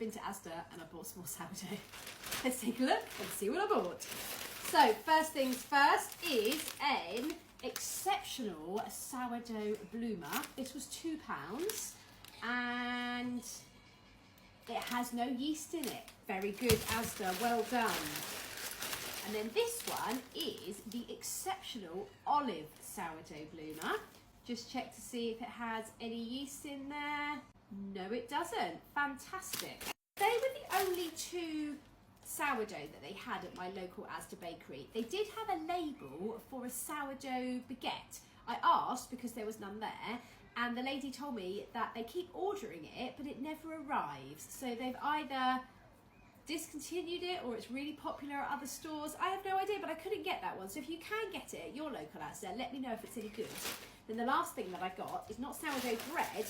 been to Asda and I bought some more sourdough. Let's take a look and see what I bought. So first things first is an exceptional sourdough bloomer. This was £2 and it has no yeast in it. Very good, Asda, well done. And then this one is the exceptional olive sourdough bloomer. Just check to see if it has any yeast in there. No, it doesn't. Fantastic. They were the only two sourdough that they had at my local Asda bakery. They did have a label for a sourdough baguette. I asked because there was none there, and the lady told me that they keep ordering it, but it never arrives. So they've either discontinued it or it's really popular at other stores. I have no idea, but I couldn't get that one. So if you can get it at your local Asda, let me know if it's any good. Then the last thing that I got is not sourdough bread,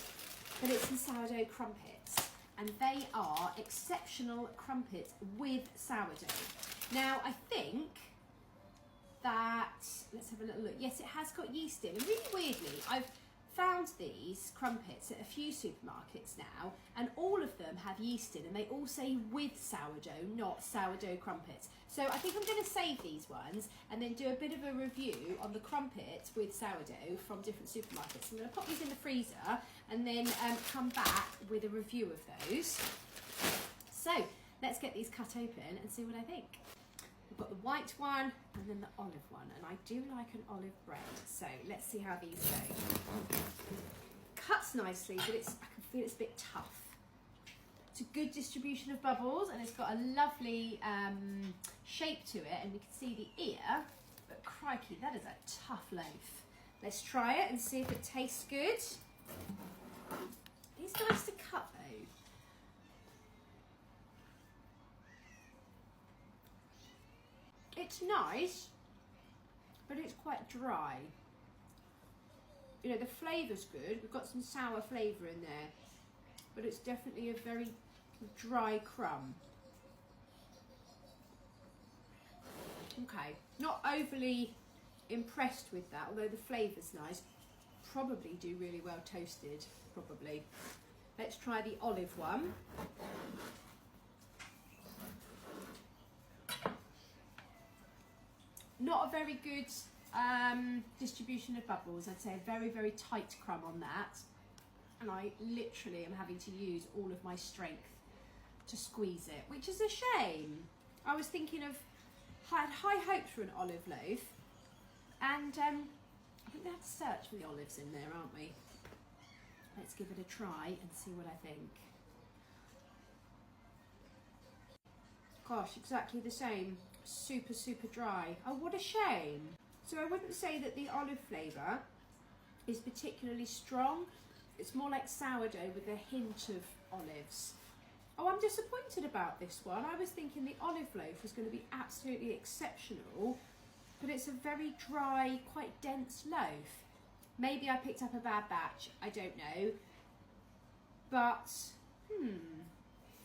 but it's some sourdough crumpets. And they are exceptional crumpets with sourdough. Now I think that, let's have a little look. Yes, it has got yeast in. And really weirdly, I've found these crumpets at a few supermarkets now, and all of them have yeast in, and they all say with sourdough, not sourdough crumpets. So I think I'm going to save these ones and then do a bit of a review on the crumpets with sourdough from different supermarkets. I'm going to pop these in the freezer and then come back with a review of those. So let's get these cut open and see what I think. We've got the white one and then the olive one, and I do like an olive bread, so let's see how these go. Cuts nicely, but I can feel it's a bit tough. It's a good distribution of bubbles, and it's got a lovely shape to it, and we can see the ear, but crikey, that is a tough loaf. Let's try it and see if it tastes good. It's nice to cut though. It's nice, but it's quite dry. You know, the flavour's good. We've got some sour flavour in there, but it's definitely a very dry crumb. Okay, not overly impressed with that, although the flavour's nice. Probably do really well toasted, probably. Let's try the olive one. Not a very good distribution of bubbles. I'd say a very, very tight crumb on that. And I literally am having to use all of my strength to squeeze it, which is a shame. I was thinking of, had high hopes for an olive loaf, and I think they have to search for the olives in there, aren't we? Let's give it a try and see what I think. Gosh, exactly the same. Super, super dry. Oh, what a shame. So I wouldn't say that the olive flavour is particularly strong. It's more like sourdough with a hint of olives. Oh, I'm disappointed about this one. I was thinking the olive loaf was going to be absolutely exceptional, but it's a very dry, quite dense loaf. Maybe I picked up a bad batch, I don't know. But,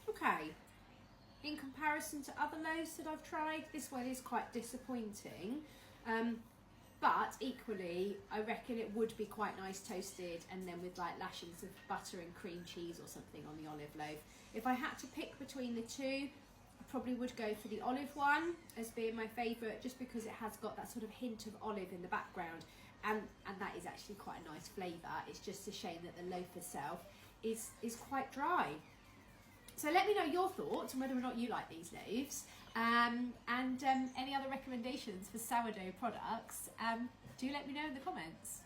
okay. In comparison to other loaves that I've tried, this one is quite disappointing. But equally, I reckon it would be quite nice toasted and then with like lashings of butter and cream cheese or something on the olive loaf. If I had to pick between the two, I probably would go for the olive one as being my favourite, just because it has got that sort of hint of olive in the background, and that is actually quite a nice flavour. It's just a shame that the loaf itself is quite dry. So let me know your thoughts on whether or not you like these loaves, and any other recommendations for sourdough products. Do let me know in the comments.